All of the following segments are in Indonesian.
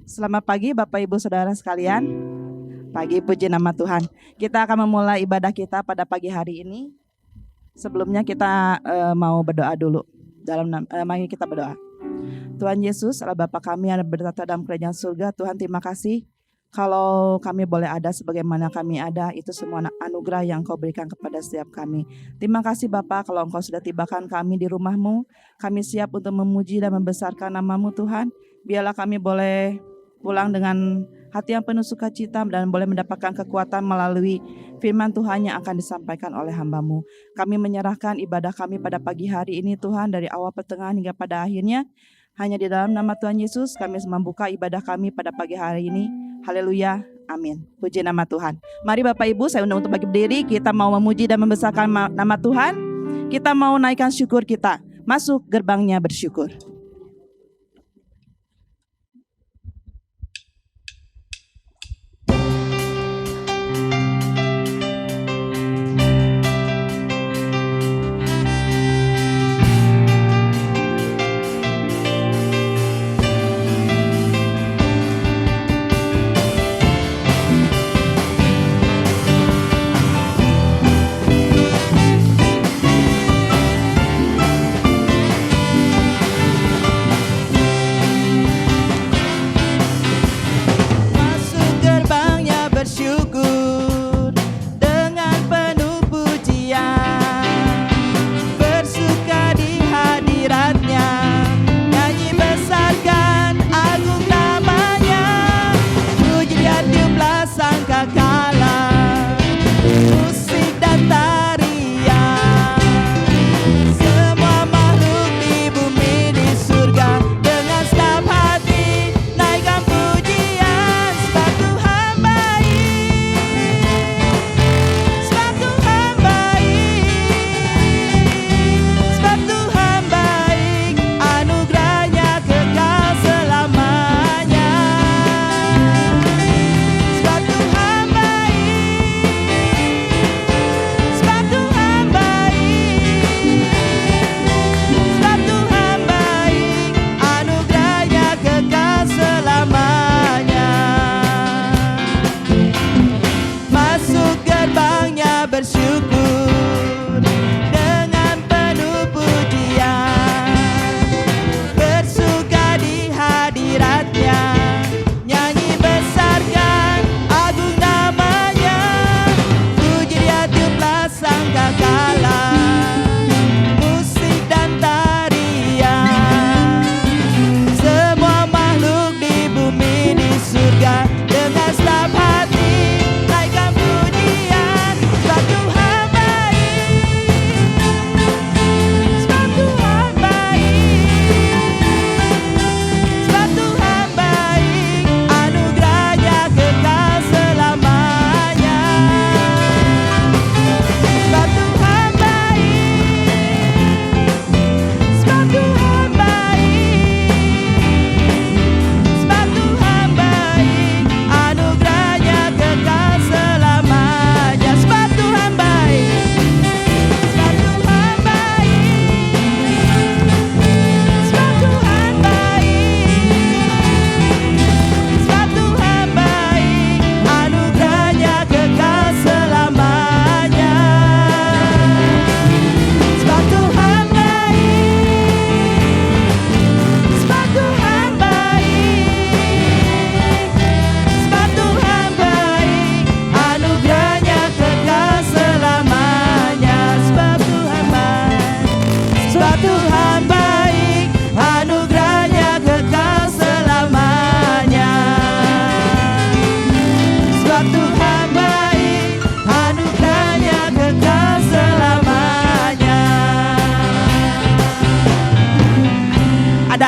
Selamat pagi Bapak Ibu Saudara sekalian. Pagi, puji nama Tuhan. Kita akan memulai ibadah kita pada pagi hari ini. Sebelumnya kita mau berdoa dulu. Mari kita berdoa. Tuhan Yesus, Allah Bapa kami yang bertata dalam kerajaan surga. Tuhan, terima kasih kalau kami boleh ada sebagaimana kami ada. Itu semua anugerah yang Kau berikan kepada setiap kami. Terima kasih Bapa kalau Engkau sudah tibakan kami di rumah-Mu. Kami siap untuk memuji dan membesarkan nama-Mu Tuhan. Biarlah kami boleh pulang dengan hati yang penuh sukacita dan boleh mendapatkan kekuatan melalui firman Tuhan yang akan disampaikan oleh hamba-Mu. Kami menyerahkan ibadah kami pada pagi hari ini Tuhan, dari awal pertengahan hingga pada akhirnya. Hanya di dalam nama Tuhan Yesus kami membuka ibadah kami pada pagi hari ini. Haleluya, amin. Puji nama Tuhan. Mari Bapak Ibu, saya undang untuk bagi berdiri. Kita mau memuji dan membesarkan nama Tuhan. Kita mau naikkan syukur kita. Masuk gerbangnya bersyukur.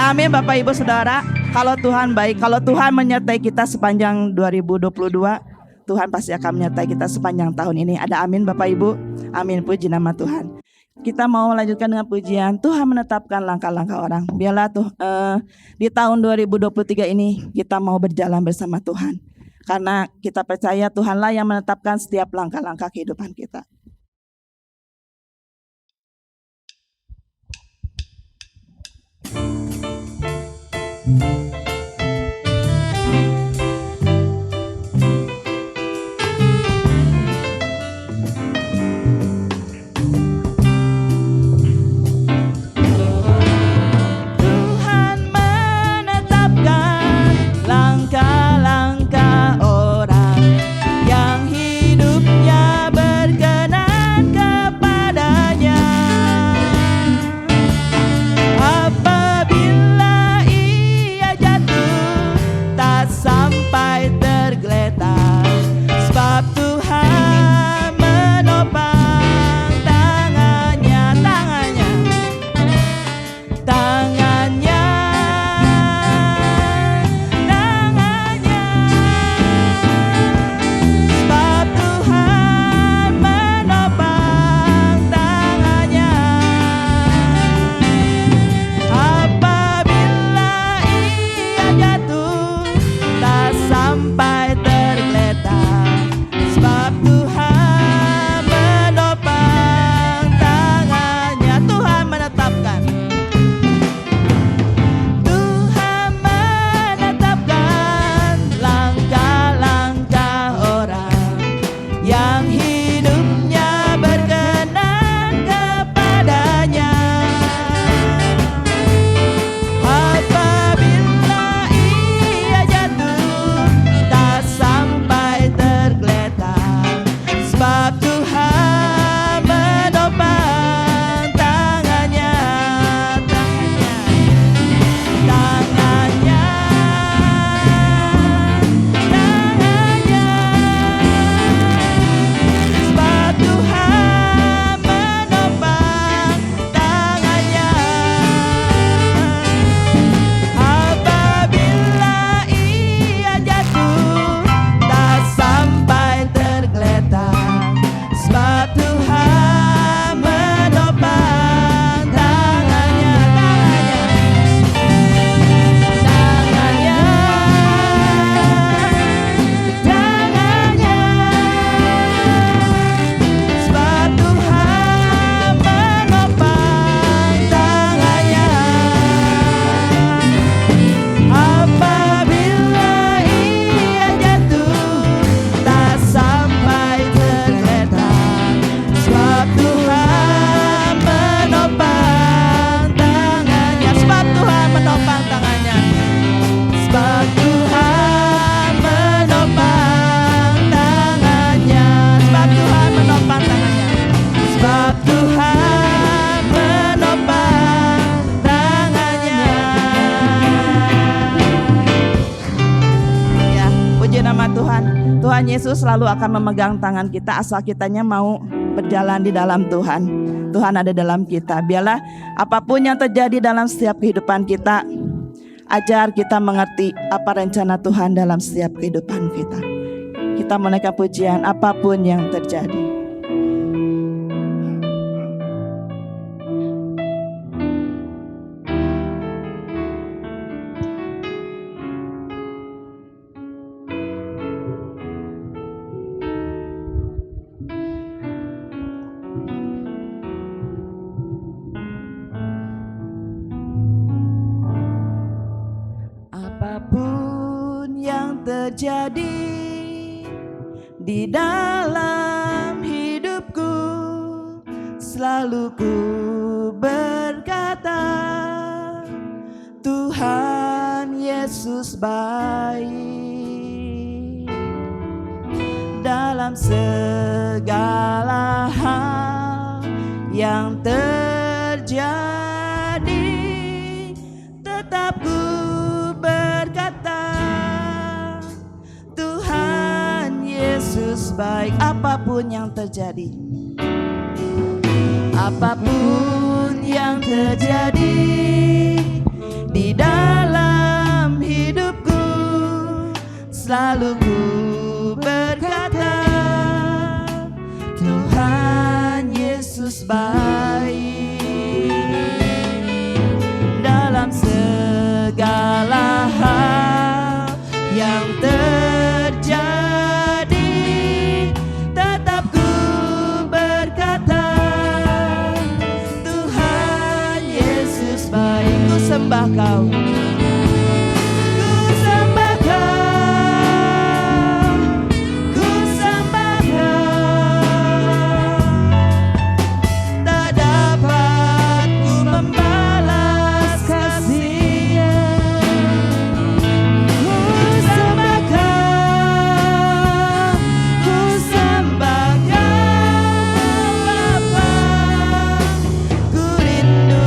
Amin Bapak Ibu Saudara. Kalau Tuhan baik, kalau Tuhan menyertai kita sepanjang 2022, Tuhan pasti akan menyertai kita sepanjang tahun ini. Ada amin Bapak Ibu? Amin, puji nama Tuhan. Kita mau lanjutkan dengan pujian Tuhan menetapkan langkah-langkah orang. Biarlah di tahun 2023 ini kita mau berjalan bersama Tuhan. Karena kita percaya Tuhanlah yang menetapkan setiap langkah-langkah kehidupan kita. firman Tuhan, Tuhan Yesus selalu akan memegang tangan kita asal kitanya mau berjalan di dalam Tuhan. Tuhan ada dalam kita. Biarlah apapun yang terjadi dalam setiap kehidupan kita, ajar kita mengerti apa rencana Tuhan dalam setiap kehidupan kita. Kita menaikkan pujian apapun yang terjadi. Apapun yang terjadi di dalam hidupku, selalu ku berkata, Tuhan Yesus baik. Dalam segala hal yang terjadi, tetap ku berkata, Tuhan Yesus baik. Apapun yang terjadi, apapun yang terjadi di dalam hidupku, selalu ku berkata, Tuhan Yesus baik. Dalam segala hal yang terjadi, tetap ku berkata, Tuhan Yesus baik. Ku sembah Kau, ku sembah Kau, ku sembah Kau. Tak dapat ku membalas kasih-Nya. Ku sembah Kau, ku sembah Kau Bapa. Ku rindu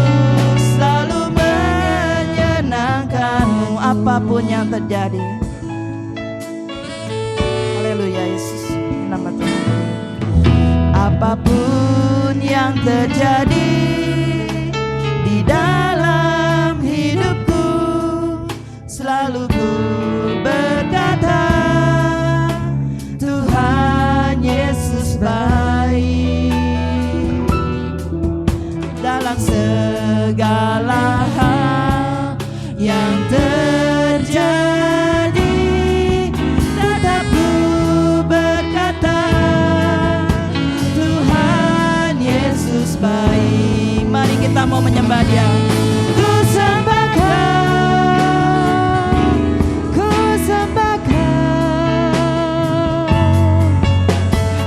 selalu menyenangkan-Mu apapun yang terjadi. Haleluya Yesus, nama Tuhan. Apapun yang terjadi di dalam hidupku, selalu ku berkata, Tuhan Yesus baik. Dalam segala hal yang terjadi, tetap ku berkata, Tuhan Yesus baik. Mari kita mau menyembah Dia. Ku sembah Kau, ku sembah Kau.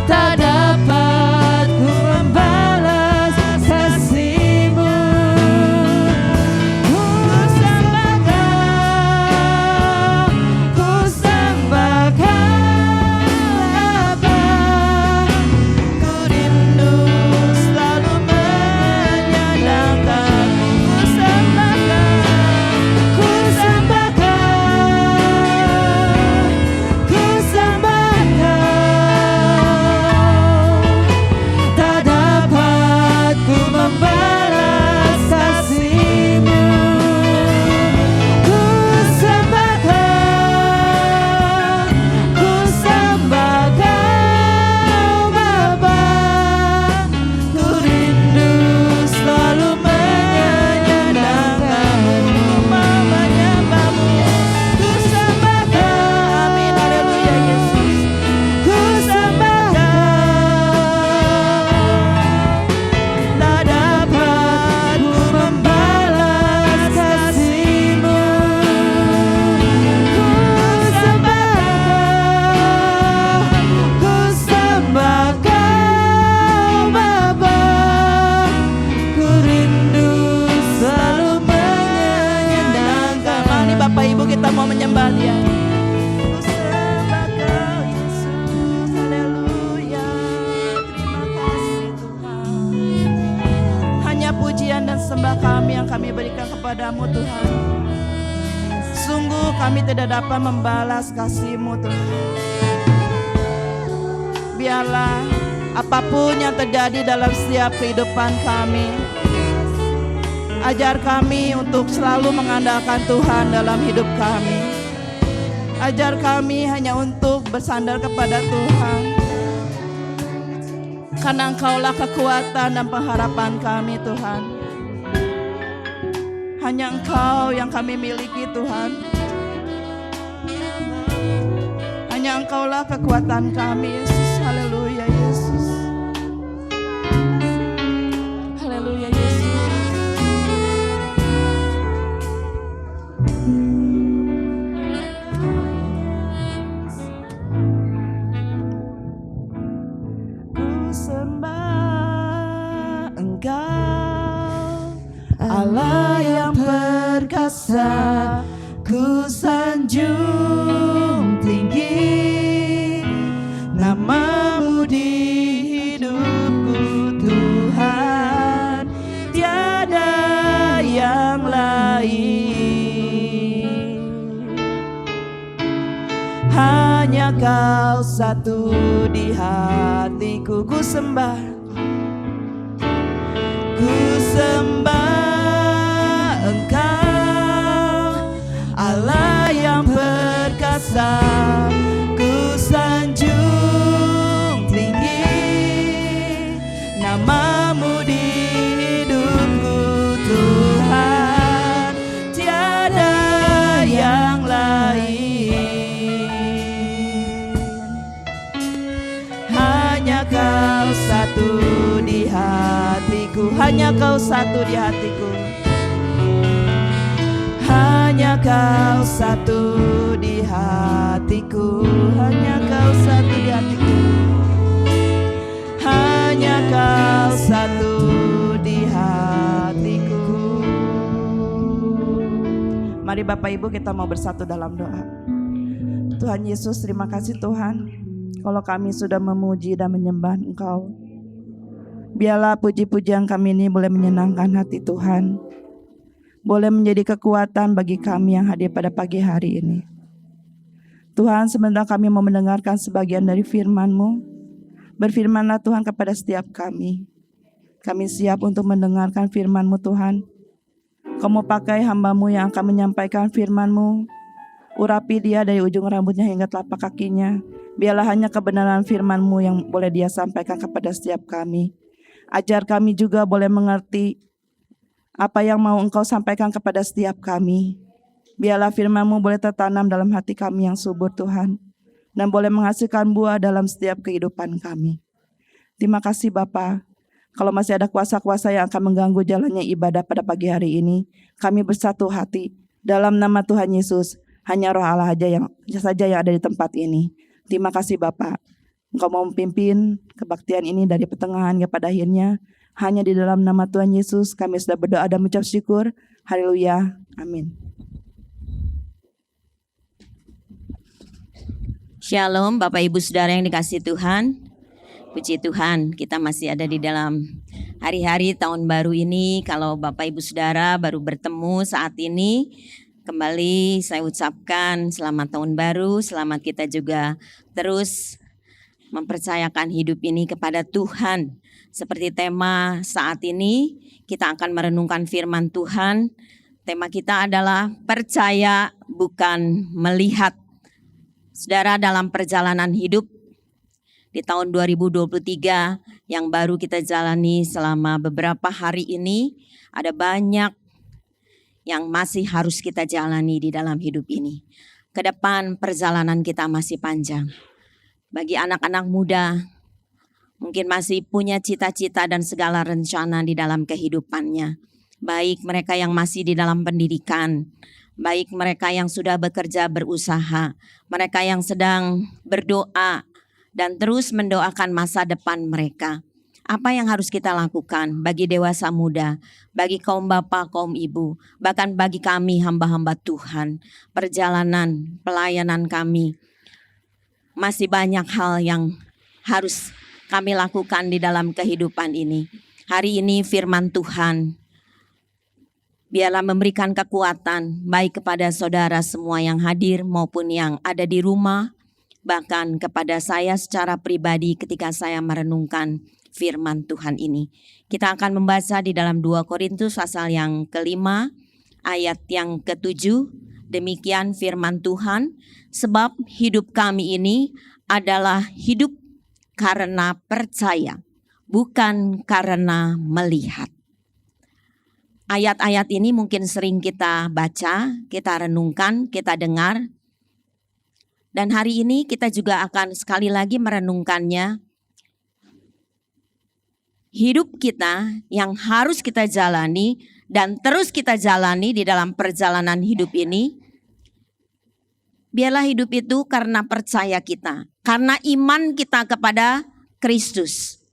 Tak dapat ku membalas kasih-Mu. Ku sembah Kau, ku sembah Kau Bapa. Ku rindu selalu menyenangkan-Mu. Ku sembah Kau, ku sembah Kau, ku sembah Kau. Tak dapat ku membalas kasih-Mu. Ku sembah Kau, ku sembah Kau Bapa. Ku rindu selalu menyenangkan-Mu. Mau menyembah-Mu. Ku sembah Kau. Amin, haleluya Yesus. Ku sembah Kau. Tak dapat ku membalas kasih-Mu. Ku sembah Kau, ku sembah Kau Bapa. Ku rindu selalu menyenangkan. Mari Bapak Ibu kita mau menyembah Dia. Ku sembah Kau Yesus, haleluya. Terima kasih Tuhan. Hanya pujian dan sembah kami yang kami berikan kepadamu Tuhan. Sungguh kami tidak dapat membalas kasih-Mu Tuhan. Biarlah apapun yang terjadi dalam setiap kehidupan kami, ajar kami untuk selalu mengandalkan Tuhan dalam hidup kami. Ajar kami hanya untuk bersandar kepada Tuhan, karena Engkaulah kekuatan dan pengharapan kami Tuhan. Hanya Engkau yang kami miliki Tuhan. Hanya Engkaulah kekuatan kami Yesus. Haleluya Yesus. Haleluya Yesus. Ku sembah Engkau, Allah yang perkasa. Ku sanjung tinggi nama-Mu di hidupku Tuhan, tiada yang lain. Hanya Kau satu di hatiku. Ku sembah, ku sembah Engkau, Allah yang perkasa. Ku sanjung tinggi nama-Mu di hidupku Tuhan, tiada yang lain. Hanya Kau satu di hatiku. Hanya Kau satu di hatiku. Hanya Kau satu di hatiku. Hanya Kau satu di hatiku. Hanya Kau satu di hatiku. Mari Bapak Ibu kita mau bersatu dalam doa. Tuhan Yesus, terima kasih Tuhan, kalau kami sudah memuji dan menyembah Engkau. Biarlah puji-pujian kami ini boleh menyenangkan hati Tuhan, boleh menjadi kekuatan bagi kami yang hadir pada pagi hari ini. Tuhan, sebentar kami mau mendengarkan sebagian dari firman-Mu. Berfirmanlah Tuhan kepada setiap kami. Kami siap untuk mendengarkan firman-Mu Tuhan. Kamu pakai hamba-Mu yang akan menyampaikan firman-Mu. Urapi dia dari ujung rambutnya hingga telapak kakinya. Biarlah hanya kebenaran firman-Mu yang boleh dia sampaikan kepada setiap kami. Ajar kami juga boleh mengerti apa yang mau Engkau sampaikan kepada setiap kami. Biarlah firman-Mu boleh tertanam dalam hati kami yang subur Tuhan, dan boleh menghasilkan buah dalam setiap kehidupan kami. Terima kasih Bapa. Kalau masih ada kuasa-kuasa yang akan mengganggu jalannya ibadah pada pagi hari ini, kami bersatu hati dalam nama Tuhan Yesus. Hanya Roh Allah saja yang ada di tempat ini. Terima kasih Bapa. Engkau mau memimpin kebaktian ini dari pertengahan kepada akhirnya. Hanya di dalam nama Tuhan Yesus kami sudah berdoa dan mengucap syukur. Haleluya. Amin. Shalom Bapak Ibu Saudara yang dikasihi Tuhan. Puji Tuhan, kita masih ada di dalam hari-hari tahun baru ini. Kalau Bapak Ibu Saudara baru bertemu saat ini, kembali saya ucapkan selamat tahun baru. Selamat kita juga terus mempercayakan hidup ini kepada Tuhan. Seperti tema saat ini, kita akan merenungkan firman Tuhan. Tema kita adalah percaya bukan melihat. Saudara, dalam perjalanan hidup di tahun 2023 yang baru kita jalani selama beberapa hari ini, ada banyak yang masih harus kita jalani di dalam hidup ini. Ke depan perjalanan kita masih panjang. Bagi anak-anak muda, mungkin masih punya cita-cita dan segala rencana di dalam kehidupannya. Baik mereka yang masih di dalam pendidikan, baik mereka yang sudah bekerja berusaha, mereka yang sedang berdoa dan terus mendoakan masa depan mereka. Apa yang harus kita lakukan bagi dewasa muda, bagi kaum bapak, kaum ibu, bahkan bagi kami hamba-hamba Tuhan, perjalanan pelayanan kami, masih banyak hal yang harus kami lakukan di dalam kehidupan ini. Hari ini firman Tuhan Biarlah memberikan kekuatan baik kepada saudara semua yang hadir maupun yang ada di rumah, bahkan kepada saya secara pribadi ketika saya merenungkan firman Tuhan ini. Kita akan membaca di dalam 2 Korintus pasal yang ke-5 ayat yang ke-7. Demikian firman Tuhan, sebab hidup kami ini adalah hidup karena percaya, bukan karena melihat. Ayat-ayat ini mungkin sering kita baca, kita renungkan, kita dengar. Dan hari ini kita juga akan sekali lagi merenungkannya. Hidup kita yang harus kita jalani dan terus kita jalani di dalam perjalanan hidup ini. Biarlah hidup itu karena percaya kita, karena iman kita kepada Kristus,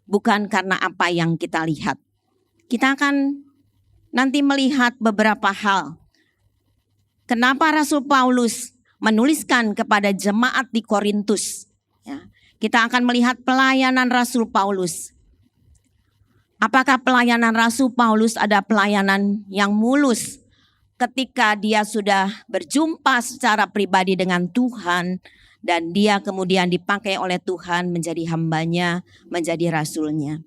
bukan karena apa yang kita lihat. Kita akan nanti melihat beberapa hal. Kenapa Rasul Paulus menuliskan kepada jemaat di Korintus? Ya, kita akan melihat pelayanan Rasul Paulus. Apakah pelayanan Rasul Paulus ada pelayanan yang mulus ketika dia sudah berjumpa secara pribadi dengan Tuhan dan dia kemudian dipakai oleh Tuhan menjadi hambanya, menjadi rasulnya.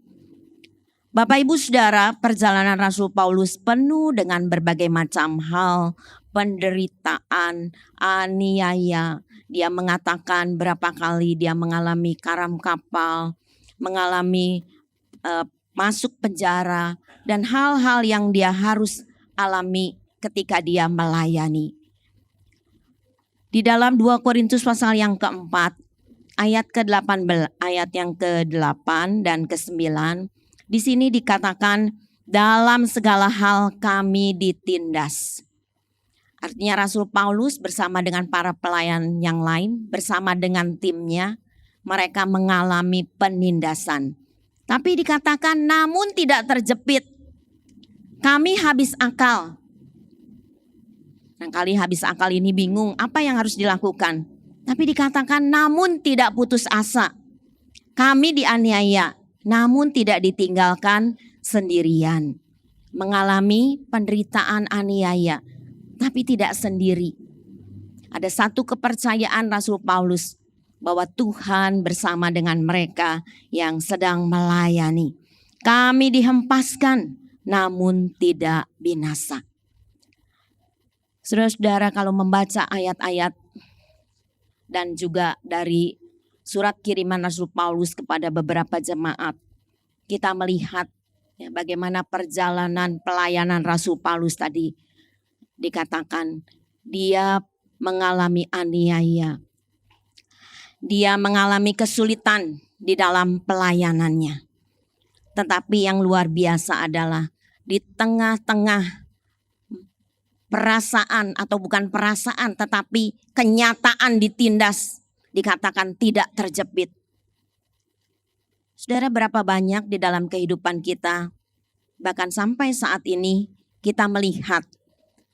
Bapak Ibu Saudara, perjalanan Rasul Paulus penuh dengan berbagai macam hal, penderitaan, aniaya. Dia mengatakan berapa kali dia mengalami karam kapal, mengalami masuk penjara, dan hal-hal yang dia harus alami ketika dia melayani. Di dalam 2 Korintus pasal yang keempat, ayat ke-18, ayat yang ke-8 dan ke-9, di sini dikatakan dalam segala hal kami ditindas. Artinya Rasul Paulus bersama dengan para pelayan yang lain, bersama dengan timnya, mereka mengalami penindasan. Tapi dikatakan namun tidak terjepit. Kami habis akal. Kali habis akal ini bingung apa yang harus dilakukan. Tapi dikatakan namun tidak putus asa. Kami dianiaya, namun tidak ditinggalkan sendirian. Mengalami penderitaan aniaya, tapi tidak sendiri. Ada satu kepercayaan Rasul Paulus bahwa Tuhan bersama dengan mereka yang sedang melayani. Kami dihempaskan, namun tidak binasa. Saudara-saudara, kalau membaca ayat-ayat dan juga dari surat kiriman Rasul Paulus kepada beberapa jemaat, kita melihat ya, bagaimana perjalanan pelayanan Rasul Paulus tadi. Dikatakan dia mengalami aniaya, dia mengalami kesulitan di dalam pelayanannya. Tetapi yang luar biasa adalah di tengah-tengah perasaan atau bukan perasaan tetapi kenyataan ditindas, dikatakan tidak terjepit. Saudara, berapa banyak di dalam kehidupan kita, bahkan sampai saat ini kita melihat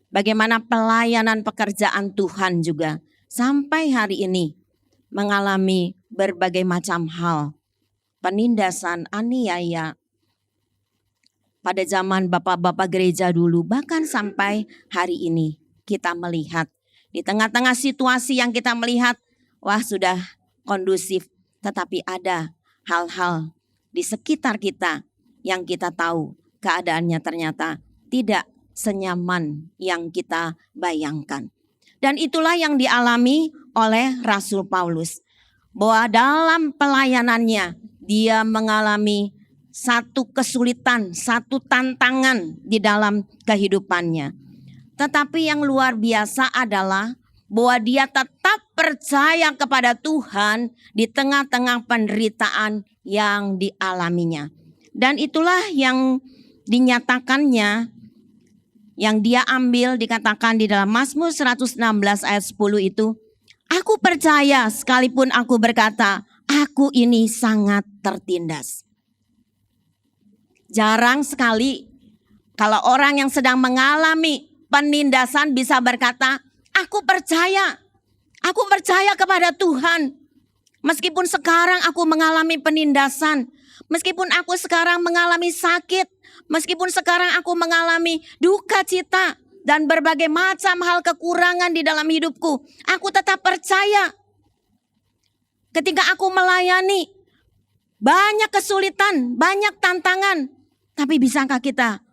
bagaimana pelayanan pekerjaan Tuhan juga sampai hari ini mengalami berbagai macam hal, penindasan, aniaya. Pada zaman bapak-bapak gereja dulu, bahkan sampai hari ini kita melihat di tengah-tengah situasi yang kita melihat, wah sudah kondusif, tetapi ada hal-hal di sekitar kita yang kita tahu keadaannya ternyata tidak senyaman yang kita bayangkan. Dan itulah yang dialami oleh Rasul Paulus, bahwa dalam pelayanannya dia mengalami satu kesulitan, satu tantangan di dalam kehidupannya. Tetapi yang luar biasa adalah bahwa dia tetap percaya kepada Tuhan di tengah-tengah penderitaan yang dialaminya. Dan itulah yang dinyatakannya, yang dia ambil, dikatakan di dalam Mazmur 116 ayat 10 itu, aku percaya sekalipun aku berkata, aku ini sangat tertindas. Jarang sekali kalau orang yang sedang mengalami penindasan bisa berkata, aku percaya kepada Tuhan. Meskipun sekarang aku mengalami penindasan, meskipun aku sekarang mengalami sakit, Meskipun sekarang aku mengalami duka cita dan berbagai macam hal kekurangan di dalam hidupku, aku tetap percaya. Ketika aku melayani, banyak kesulitan, banyak tantangan. Tapi bisakah kita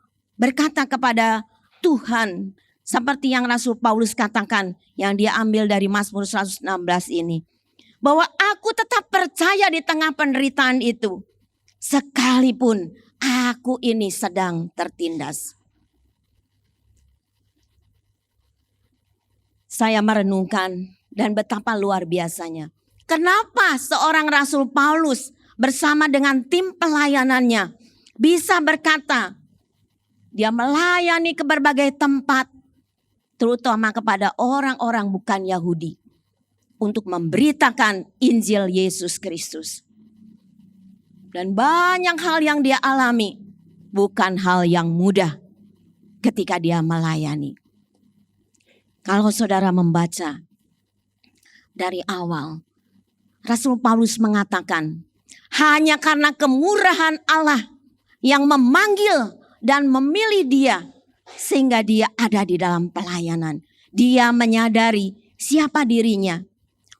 berkata kepada Tuhan seperti yang Rasul Paulus katakan, yang dia ambil dari Mazmur 116 ini, bahwa aku tetap percaya di tengah penderitaan itu, sekalipun aku ini sedang tertindas. Saya merenungkan dan betapa luar biasanya. Kenapa seorang Rasul Paulus bersama dengan tim pelayanannya bisa berkata, dia melayani ke berbagai tempat, terutama kepada orang-orang bukan Yahudi, untuk memberitakan Injil Yesus Kristus. Dan banyak hal yang dia alami, bukan hal yang mudah ketika dia melayani. Kalau saudara membaca dari awal, Rasul Paulus mengatakan, hanya karena kemurahan Allah yang memanggil dan memilih dia, sehingga dia ada di dalam pelayanan. Dia menyadari siapa dirinya.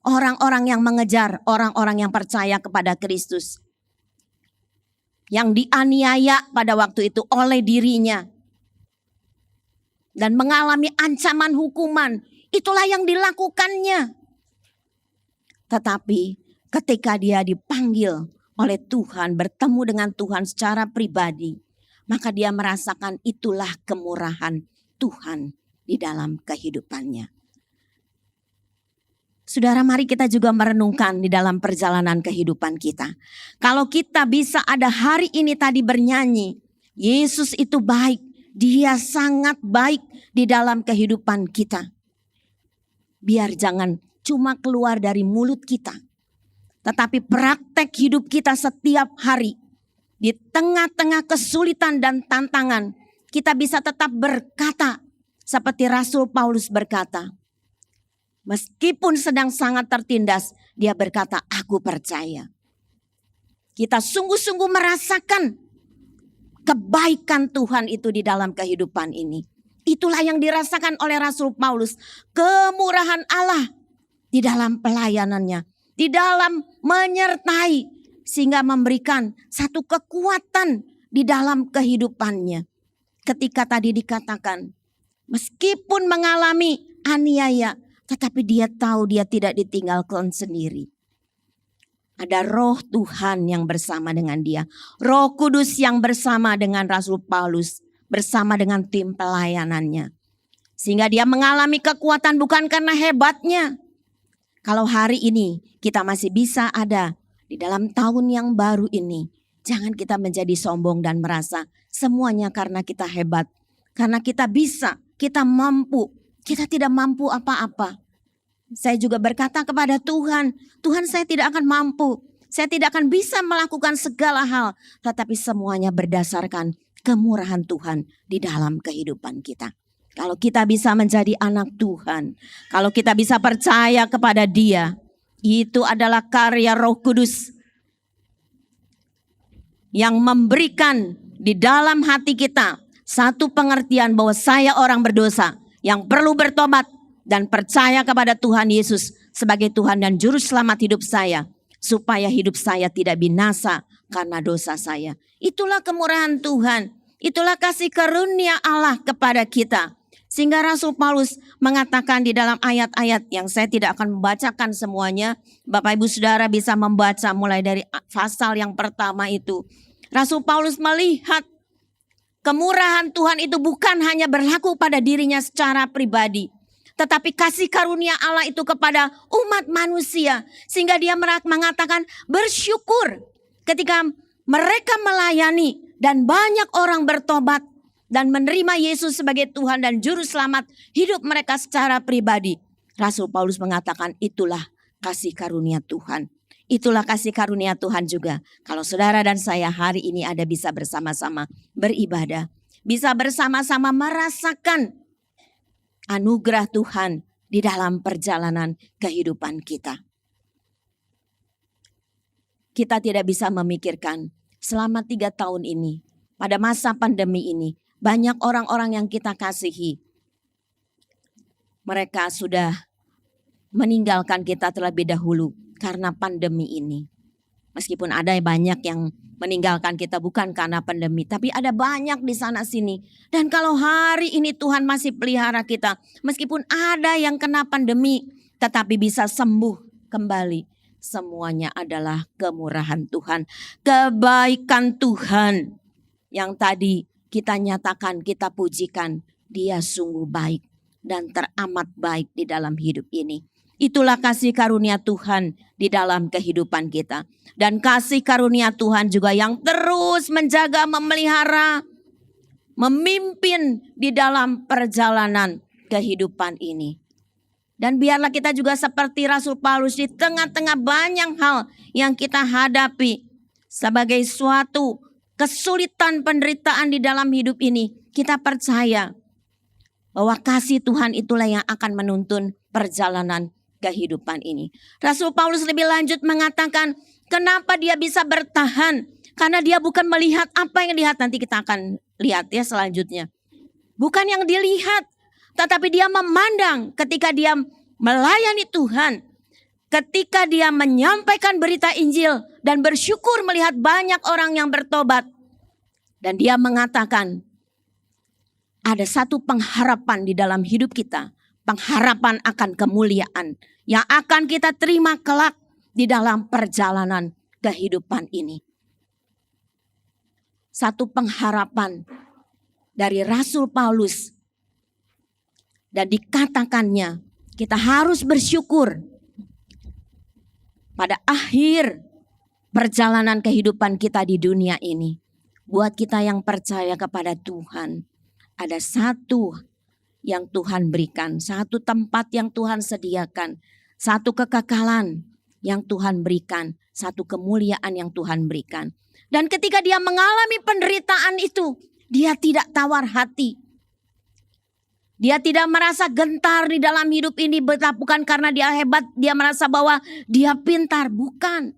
Orang-orang yang mengejar, orang-orang yang percaya kepada Kristus. Yang dianiaya pada waktu itu oleh dirinya. Dan mengalami ancaman hukuman. Itulah yang dilakukannya. Tetapi ketika dia dipanggil oleh Tuhan, bertemu dengan Tuhan secara pribadi, maka dia merasakan itulah kemurahan Tuhan di dalam kehidupannya. Saudara, mari kita juga merenungkan di dalam perjalanan kehidupan kita. Kalau kita bisa ada hari ini tadi bernyanyi, Yesus itu baik, dia sangat baik di dalam kehidupan kita. Biar jangan cuma keluar dari mulut kita, tetapi praktek hidup kita setiap hari. Di tengah-tengah kesulitan dan tantangan, kita bisa tetap berkata seperti Rasul Paulus berkata. Meskipun sedang sangat tertindas, dia berkata, aku percaya. Kita sungguh-sungguh merasakan kebaikan Tuhan itu di dalam kehidupan ini. Itulah yang dirasakan oleh Rasul Paulus. Kemurahan Allah di dalam pelayanannya, di dalam menyertai, sehingga memberikan satu kekuatan di dalam kehidupannya. Ketika tadi dikatakan, meskipun mengalami aniaya, tetapi dia tahu dia tidak ditinggalkan sendiri. Ada roh Tuhan yang bersama dengan dia. Roh Kudus yang bersama dengan Rasul Paulus, bersama dengan tim pelayanannya. Sehingga dia mengalami kekuatan bukan karena hebatnya. Kalau hari ini kita masih bisa ada di dalam tahun yang baru ini, jangan kita menjadi sombong dan merasa semuanya karena kita hebat. Karena kita bisa, kita mampu, kita tidak mampu apa-apa. Saya juga berkata kepada Tuhan, Tuhan saya tidak akan mampu, saya tidak akan bisa melakukan segala hal. Tetapi semuanya berdasarkan kemurahan Tuhan di dalam kehidupan kita. Kalau kita bisa menjadi anak Tuhan, kalau kita bisa percaya kepada Dia, itu adalah karya Roh Kudus yang memberikan di dalam hati kita satu pengertian bahwa saya orang berdosa yang perlu bertobat dan percaya kepada Tuhan Yesus sebagai Tuhan dan Juru Selamat hidup saya, supaya hidup saya tidak binasa karena dosa saya. Itulah kemurahan Tuhan, itulah kasih karunia Allah kepada kita. Sehingga Rasul Paulus mengatakan di dalam ayat-ayat yang saya tidak akan membacakan semuanya. Bapak Ibu Saudara bisa membaca mulai dari pasal yang pertama itu. Rasul Paulus melihat kemurahan Tuhan itu bukan hanya berlaku pada dirinya secara pribadi. Tetapi kasih karunia Allah itu kepada umat manusia. Sehingga dia mengatakan bersyukur ketika mereka melayani dan banyak orang bertobat dan menerima Yesus sebagai Tuhan dan Juru Selamat hidup mereka secara pribadi. Rasul Paulus mengatakan itulah kasih karunia Tuhan. Itulah kasih karunia Tuhan juga. Kalau saudara dan saya hari ini ada bisa bersama-sama beribadah. Bisa bersama-sama merasakan anugerah Tuhan di dalam perjalanan kehidupan kita. Kita tidak bisa memikirkan selama 3 tahun ini pada masa pandemi ini, banyak orang-orang yang kita kasihi, mereka sudah meninggalkan kita terlebih dahulu karena pandemi ini. Meskipun ada banyak yang meninggalkan kita bukan karena pandemi, tapi ada banyak di sana sini. Dan kalau hari ini Tuhan masih pelihara kita, meskipun ada yang kena pandemi, tetapi bisa sembuh kembali. Semuanya adalah kemurahan Tuhan, kebaikan Tuhan yang tadi kita nyatakan, kita pujikan. Dia sungguh baik dan teramat baik di dalam hidup ini. Itulah kasih karunia Tuhan di dalam kehidupan kita. Dan kasih karunia Tuhan juga yang terus menjaga, memelihara, memimpin di dalam perjalanan kehidupan ini. Dan biarlah kita juga seperti Rasul Paulus di tengah-tengah banyak hal yang kita hadapi sebagai suatu kesulitan penderitaan di dalam hidup ini. Kita percaya bahwa kasih Tuhan itulah yang akan menuntun perjalanan kehidupan ini. Rasul Paulus lebih lanjut mengatakan kenapa dia bisa bertahan. Karena dia bukan melihat apa yang dilihat. Nanti kita akan lihat ya selanjutnya. Bukan yang dilihat. Tetapi dia memandang ketika dia melayani Tuhan. Ketika dia menyampaikan berita Injil. Dan bersyukur melihat banyak orang yang bertobat. Dan dia mengatakan ada satu pengharapan di dalam hidup kita. Pengharapan akan kemuliaan yang akan kita terima kelak di dalam perjalanan kehidupan ini. Satu pengharapan dari Rasul Paulus. Dan dikatakannya kita harus bersyukur pada akhir perjalanan kehidupan kita di dunia ini. Buat kita yang percaya kepada Tuhan, ada satu yang Tuhan berikan, satu tempat yang Tuhan sediakan, satu kekekalan yang Tuhan berikan, satu kemuliaan yang Tuhan berikan. Dan ketika dia mengalami penderitaan itu, dia tidak tawar hati. Dia tidak merasa gentar di dalam hidup ini, bukan karena dia hebat, dia merasa bahwa dia pintar, bukan.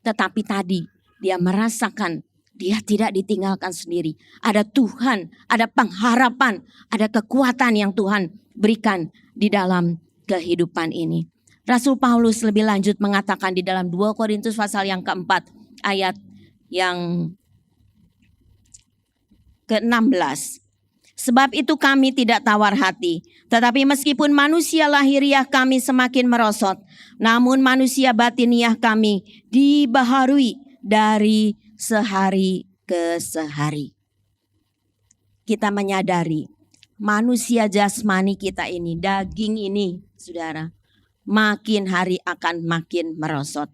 Tetapi tadi dia merasakan dia tidak ditinggalkan sendiri. Ada Tuhan, ada pengharapan, ada kekuatan yang Tuhan berikan di dalam kehidupan ini. Rasul Paulus lebih lanjut mengatakan di dalam 2 Korintus pasal yang keempat ayat yang ke-16. Sebab itu kami tidak tawar hati. Tetapi meskipun manusia lahiriah kami semakin merosot. Namun manusia batiniah kami dibaharui dari sehari ke sehari. Kita menyadari manusia jasmani kita ini, daging ini, saudara, makin hari akan makin merosot.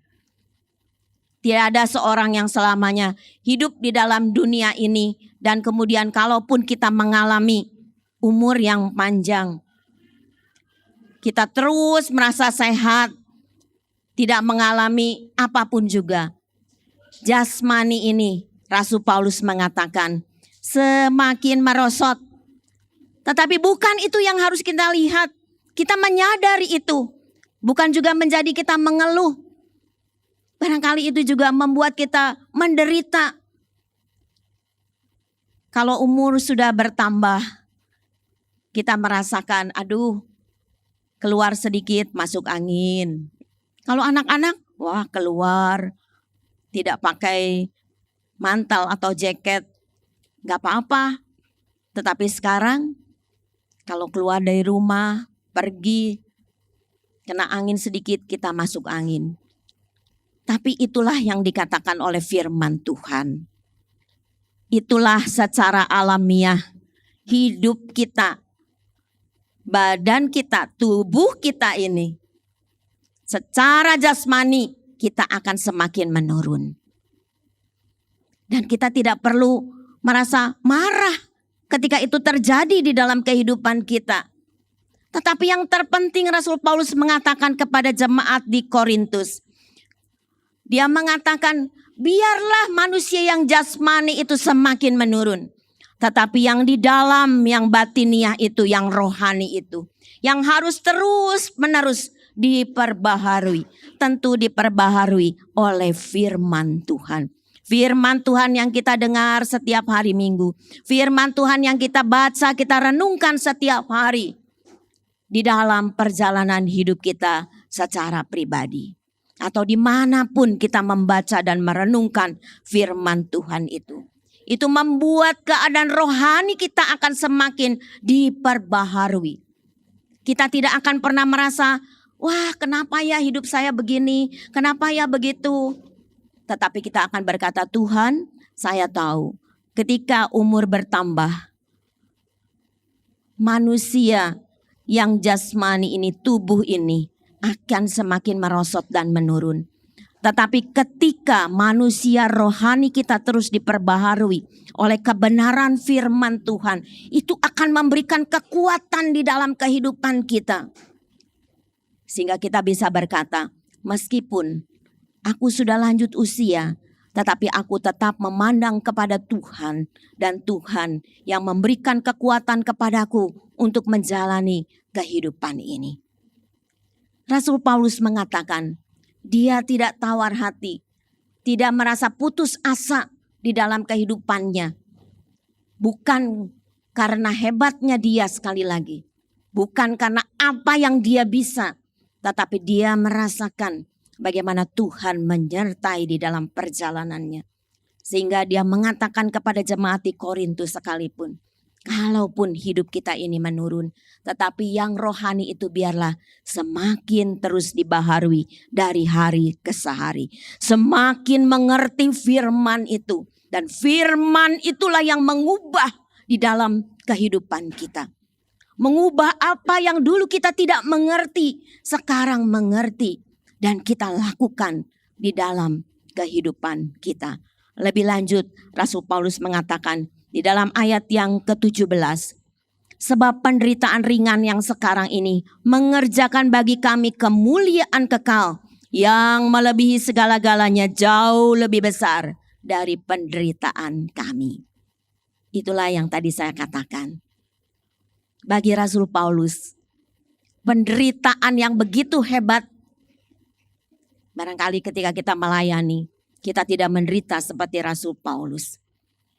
Tidak ada seorang yang selamanya hidup di dalam dunia ini dan kemudian kalaupun kita mengalami umur yang panjang, kita terus merasa sehat, tidak mengalami apapun juga. Jasmani ini, Rasul Paulus mengatakan, semakin merosot. Tetapi bukan itu yang harus kita lihat. Kita menyadari itu. Bukan juga menjadi kita mengeluh. Barangkali itu juga membuat kita menderita. Kalau umur sudah bertambah, kita merasakan, aduh, keluar sedikit masuk angin. Kalau anak-anak, wah keluar. Tidak pakai mantel atau jaket, gak apa-apa. Tetapi sekarang, kalau keluar dari rumah, pergi, kena angin sedikit, kita masuk angin. Tapi itulah yang dikatakan oleh firman Tuhan. Itulah secara alamiah hidup kita, badan kita, tubuh kita ini. Secara jasmani, kita akan semakin menurun. Dan kita tidak perlu merasa marah ketika itu terjadi di dalam kehidupan kita. Tetapi yang terpenting Rasul Paulus mengatakan kepada jemaat di Korintus. Dia mengatakan biarlah manusia yang jasmani itu semakin menurun. Tetapi yang di dalam, yang batiniah itu, yang rohani itu. Yang harus terus menerus diperbaharui. Tentu diperbaharui oleh firman Tuhan. Firman Tuhan yang kita dengar setiap hari Minggu. Firman Tuhan yang kita baca, kita renungkan setiap hari. Di dalam perjalanan hidup kita secara pribadi. Atau dimanapun kita membaca dan merenungkan firman Tuhan itu. Itu membuat keadaan rohani kita akan semakin diperbaharui. Kita tidak akan pernah merasa, wah kenapa ya hidup saya begini, kenapa ya begitu. Tetapi kita akan berkata, Tuhan saya tahu ketika umur bertambah, manusia yang jasmani ini, tubuh ini akan semakin merosot dan menurun. Tetapi ketika manusia rohani kita terus diperbaharui oleh kebenaran firman Tuhan, itu akan memberikan kekuatan di dalam kehidupan kita. Sehingga kita bisa berkata, meskipun aku sudah lanjut usia, tetapi aku tetap memandang kepada Tuhan. Dan Tuhan yang memberikan kekuatan kepadaku untuk menjalani kehidupan ini. Rasul Paulus mengatakan, dia tidak tawar hati, tidak merasa putus asa di dalam kehidupannya. Bukan karena hebatnya dia sekali lagi. Bukan karena apa yang dia bisa. Tetapi dia merasakan bagaimana Tuhan menyertai di dalam perjalanannya. Sehingga dia mengatakan kepada jemaat di Korintus sekalipun, kalaupun hidup kita ini menurun, tetapi yang rohani itu biarlah semakin terus dibaharui dari hari ke hari. Semakin mengerti firman itu. Dan firman itulah yang mengubah di dalam kehidupan kita. Mengubah apa yang dulu kita tidak mengerti, sekarang mengerti. Dan kita lakukan di dalam kehidupan kita. Lebih lanjut, Rasul Paulus mengatakan di dalam ayat yang ke-17. Sebab penderitaan ringan yang sekarang ini mengerjakan bagi kami kemuliaan kekal yang melebihi segala-galanya, jauh lebih besar dari penderitaan kami. Itulah yang tadi saya katakan. Bagi Rasul Paulus, penderitaan yang begitu hebat, barangkali ketika kita melayani, kita tidak menderita seperti Rasul Paulus.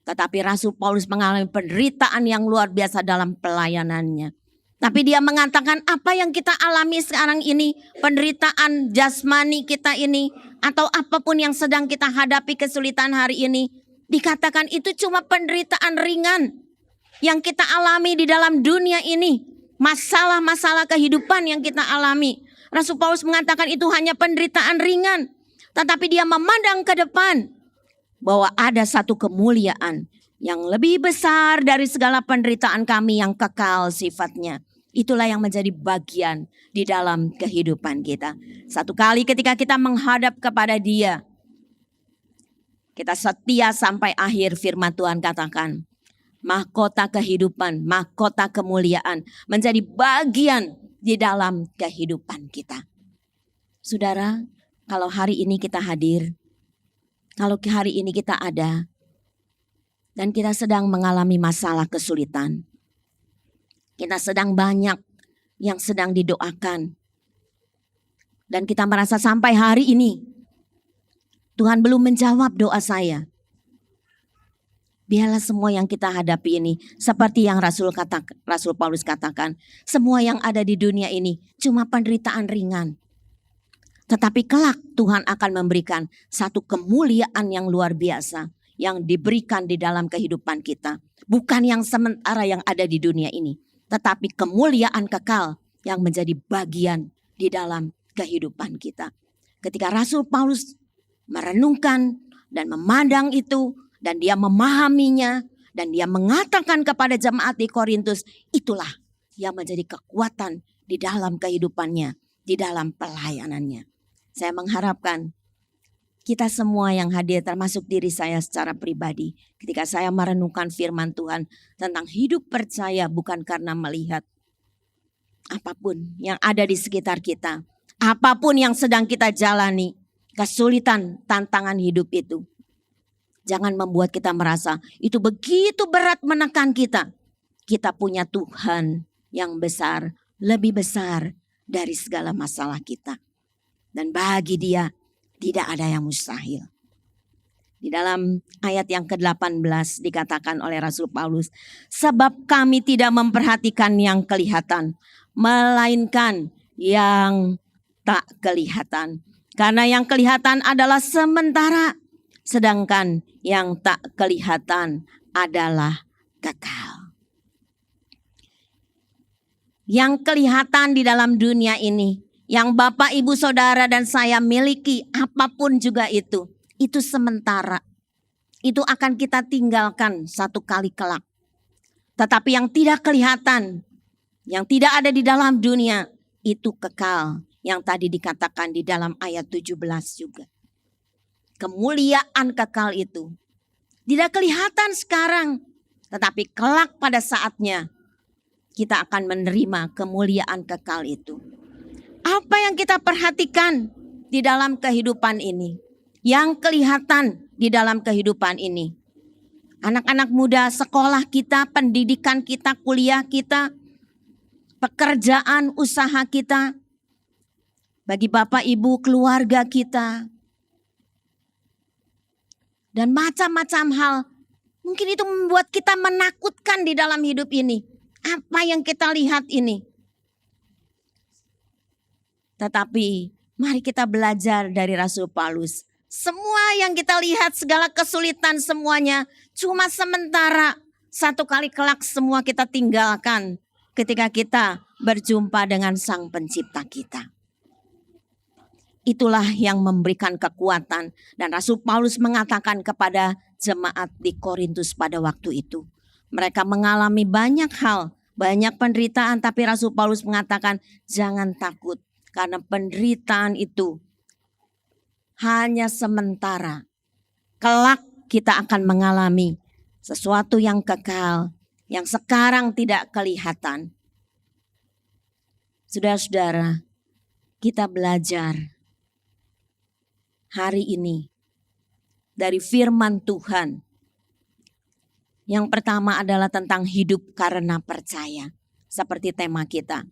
Tetapi Rasul Paulus mengalami penderitaan yang luar biasa dalam pelayanannya. Tapi dia mengatakan apa yang kita alami sekarang ini, penderitaan jasmani kita ini, atau apapun yang sedang kita hadapi kesulitan hari ini, dikatakan itu cuma penderitaan ringan yang kita alami di dalam dunia ini. Masalah-masalah kehidupan yang kita alami. Rasul Paulus mengatakan itu hanya penderitaan ringan. Tetapi dia memandang ke depan bahwa ada satu kemuliaan yang lebih besar dari segala penderitaan kami yang kekal sifatnya. Itulah yang menjadi bagian di dalam kehidupan kita. Satu kali ketika kita menghadap kepada Dia, kita setia sampai akhir. Firman Tuhan katakan, mahkota kehidupan, mahkota kemuliaan menjadi bagian di dalam kehidupan kita. Saudara, kalau hari ini kita hadir, kalau hari ini kita ada, dan kita sedang mengalami masalah kesulitan, kita sedang banyak yang sedang didoakan, dan kita merasa sampai hari ini Tuhan belum menjawab doa saya. Biarlah semua yang kita hadapi ini seperti yang Rasul Paulus katakan, semua yang ada di dunia ini cuma penderitaan ringan. Tetapi kelak Tuhan akan memberikan satu kemuliaan yang luar biasa yang diberikan di dalam kehidupan kita. Bukan yang sementara yang ada di dunia ini, tetapi kemuliaan kekal yang menjadi bagian di dalam kehidupan kita. Ketika Rasul Paulus merenungkan dan memandang itu, dan dia memahaminya, dan dia mengatakan kepada jemaat di Korintus, itulah yang menjadi kekuatan di dalam kehidupannya, di dalam pelayanannya. Saya mengharapkan kita semua yang hadir, termasuk diri saya secara pribadi, ketika saya merenungkan firman Tuhan tentang hidup percaya bukan karena melihat apapun yang ada di sekitar kita, apapun yang sedang kita jalani, kesulitan, tantangan hidup itu. Jangan membuat kita merasa itu begitu berat menekan kita. Kita punya Tuhan yang besar, lebih besar dari segala masalah kita. Dan bagi Dia tidak ada yang mustahil. Di dalam ayat yang ke-18 dikatakan oleh Rasul Paulus, sebab kami tidak memperhatikan yang kelihatan, melainkan yang tak kelihatan. Karena yang kelihatan adalah sementara, sedangkan yang tak kelihatan adalah kekal. Yang kelihatan di dalam dunia ini, yang Bapak, Ibu, Saudara dan saya miliki, apapun juga itu sementara. Itu akan kita tinggalkan satu kali kelak. Tetapi yang tidak kelihatan, yang tidak ada di dalam dunia, itu kekal. Yang tadi dikatakan di dalam ayat 17 juga. Kemuliaan kekal itu tidak kelihatan sekarang, tetapi kelak pada saatnya kita akan menerima kemuliaan kekal itu. Apa yang kita perhatikan di dalam kehidupan ini? Yang kelihatan di dalam kehidupan ini. Anak-anak muda, sekolah kita, pendidikan kita, kuliah kita, pekerjaan, usaha kita. Bagi Bapak, Ibu, keluarga kita. Dan macam-macam hal. Mungkin itu membuat kita menakutkan di dalam hidup ini. Apa yang kita lihat ini. Tetapi mari kita belajar dari Rasul Paulus. Semua yang kita lihat, segala kesulitan semuanya cuma sementara. Satu kali kelak semua kita tinggalkan ketika kita berjumpa dengan Sang Pencipta kita. Itulah yang memberikan kekuatan. Dan Rasul Paulus mengatakan kepada jemaat di Korintus pada waktu itu. Mereka mengalami banyak hal, banyak penderitaan. Tapi Rasul Paulus mengatakan jangan takut. Karena penderitaan itu hanya sementara. Kelak kita akan mengalami sesuatu yang kekal. Yang sekarang tidak kelihatan. Saudara-saudara, kita belajar hari ini dari firman Tuhan. Yang pertama adalah tentang hidup karena percaya. Seperti tema kita.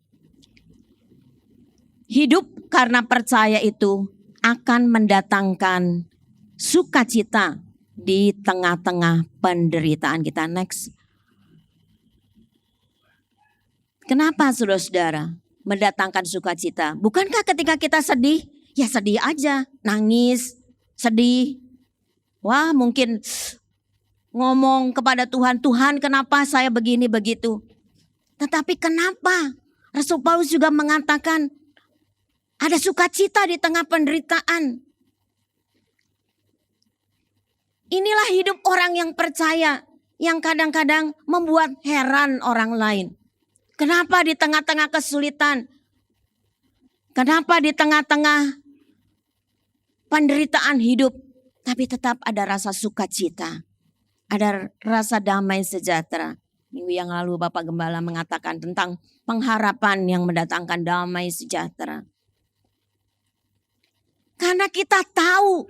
Hidup karena percaya itu akan mendatangkan sukacita di tengah-tengah penderitaan kita. Next. Kenapa saudara-saudara mendatangkan sukacita? Bukankah ketika kita sedih, ya sedih aja, nangis, sedih. Wah, mungkin ngomong kepada Tuhan, Tuhan kenapa saya begini begitu. Tetapi kenapa Rasul Paulus juga mengatakan ada sukacita di tengah penderitaan. Inilah hidup orang yang percaya, yang kadang-kadang membuat heran orang lain. Kenapa di tengah-tengah kesulitan? Kenapa di tengah-tengah penderitaan hidup, tapi tetap ada rasa sukacita, ada rasa damai sejahtera. Minggu yang lalu Bapak Gembala mengatakan tentang pengharapan yang mendatangkan damai sejahtera. Karena kita tahu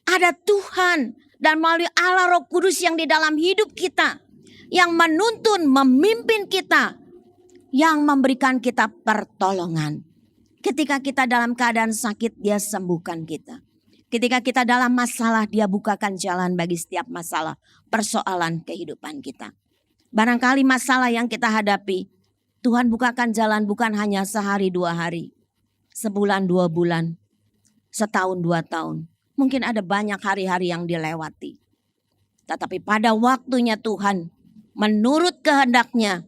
ada Tuhan dan melalui Allah Roh Kudus yang di dalam hidup kita, yang menuntun, memimpin kita, yang memberikan kita pertolongan. Ketika kita dalam keadaan sakit, Dia sembuhkan kita. Ketika kita dalam masalah, Dia bukakan jalan bagi setiap masalah, persoalan kehidupan kita. Barangkali masalah yang kita hadapi, Tuhan bukakan jalan bukan hanya sehari 2 hari, sebulan 2 bulan, setahun 2 tahun. Mungkin ada banyak hari-hari yang dilewati. Tetapi pada waktunya Tuhan, menurut kehendaknya,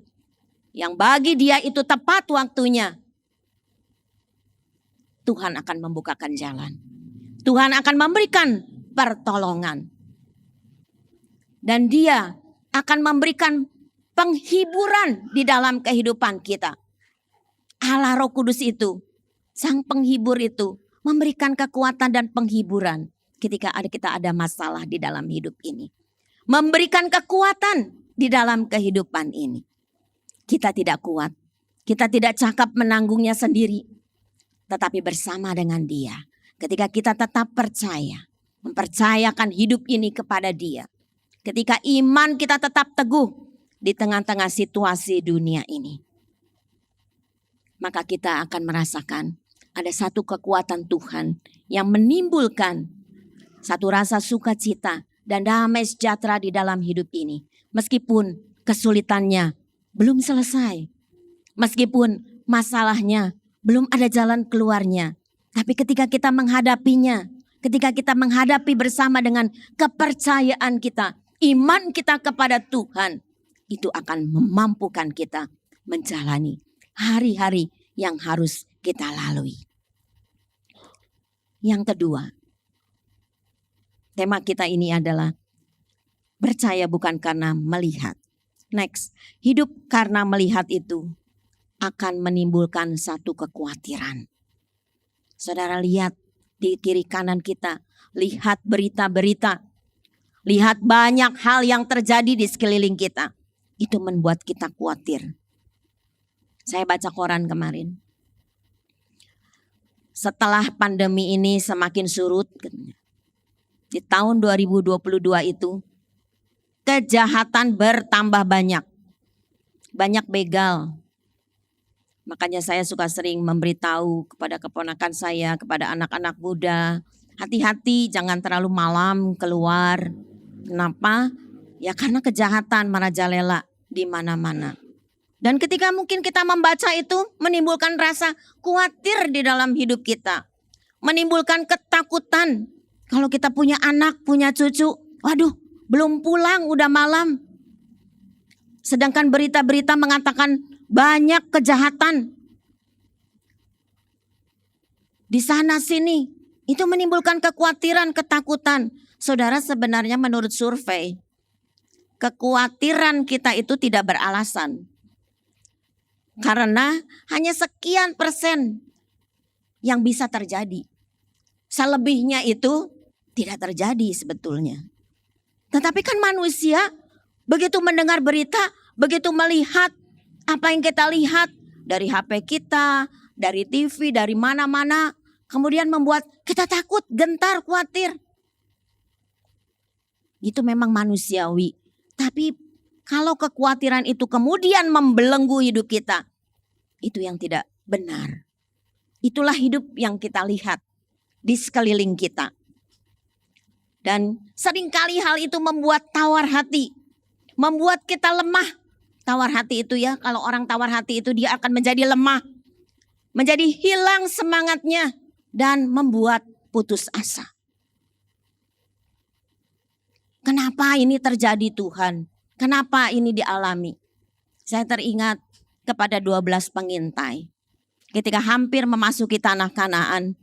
yang bagi Dia itu tepat waktunya, Tuhan akan membukakan jalan. Tuhan akan memberikan pertolongan. Dan Dia akan memberikan penghiburan di dalam kehidupan kita. Allah Roh Kudus itu, Sang Penghibur itu, memberikan kekuatan dan penghiburan ketika kita ada masalah di dalam hidup ini. Memberikan kekuatan di dalam kehidupan ini. Kita tidak kuat. Kita tidak cakap menanggungnya sendiri. Tetapi bersama dengan Dia. Ketika kita tetap percaya. Mempercayakan hidup ini kepada Dia. Ketika iman kita tetap teguh di tengah-tengah situasi dunia ini. Maka kita akan merasakan ada satu kekuatan Tuhan yang menimbulkan satu rasa sukacita dan damai sejahtera di dalam hidup ini. Meskipun kesulitannya belum selesai, meskipun masalahnya belum ada jalan keluarnya, tapi ketika kita menghadapinya, ketika kita menghadapi bersama dengan kepercayaan kita, iman kita kepada Tuhan, itu akan memampukan kita menjalani hari-hari yang harus kita lalui. Yang kedua, tema kita ini adalah percaya bukan karena melihat. Next, hidup karena melihat itu akan menimbulkan satu kekhawatiran. Saudara lihat di kiri kanan kita, lihat berita-berita, lihat banyak hal yang terjadi di sekeliling kita. Itu membuat kita khawatir. Saya baca koran kemarin. Setelah pandemi ini semakin surut, di tahun 2022 itu kejahatan bertambah banyak. Banyak begal. Makanya saya suka sering memberitahu kepada keponakan saya, kepada anak-anak muda, hati-hati jangan terlalu malam keluar. Kenapa? Ya karena kejahatan merajalela di mana-mana. Dan ketika mungkin kita membaca itu menimbulkan rasa khawatir di dalam hidup kita. Menimbulkan ketakutan. Kalau kita punya anak, punya cucu, waduh belum pulang udah malam. Sedangkan berita-berita mengatakan banyak kejahatan. Di sana sini. Itu menimbulkan kekhawatiran, ketakutan. Saudara, sebenarnya menurut survei, kekhawatiran kita itu tidak beralasan. Karena hanya sekian persen yang bisa terjadi. Selebihnya itu tidak terjadi sebetulnya. Tetapi kan manusia begitu mendengar berita, begitu melihat apa yang kita lihat dari HP kita, dari TV, dari mana-mana, kemudian membuat kita takut, gentar, khawatir. Itu memang manusiawi. Tapi kalau kekhawatiran itu kemudian membelenggu hidup kita, itu yang tidak benar. Itulah hidup yang kita lihat di sekeliling kita. Dan seringkali hal itu membuat tawar hati, membuat kita lemah. Tawar hati itu ya, kalau orang tawar hati itu dia akan menjadi lemah, menjadi hilang semangatnya dan membuat putus asa. Kenapa ini terjadi Tuhan? Kenapa ini dialami? Saya teringat kepada 12 pengintai. Ketika hampir memasuki tanah Kanaan,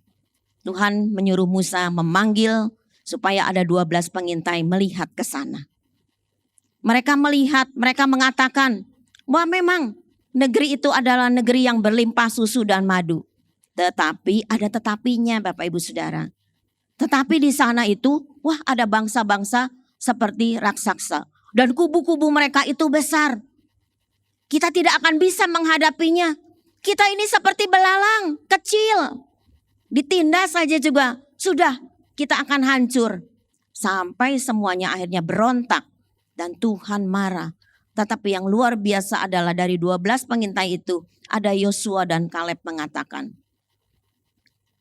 Tuhan menyuruh Musa memanggil supaya ada 12 pengintai melihat ke sana. Mereka melihat, mereka mengatakan bahwa memang negeri itu adalah negeri yang berlimpah susu dan madu. Tetapi ada tetapinya Bapak Ibu Saudara. Tetapi di sana itu, wah ada bangsa-bangsa seperti raksasa. Dan kubu-kubu mereka itu besar. Kita tidak akan bisa menghadapinya. Kita ini seperti belalang, kecil. Ditindas saja juga, sudah kita akan hancur. Sampai semuanya akhirnya berontak. Dan Tuhan marah. Tetapi yang luar biasa adalah dari 12 pengintai itu, ada Yosua dan Kaleb mengatakan,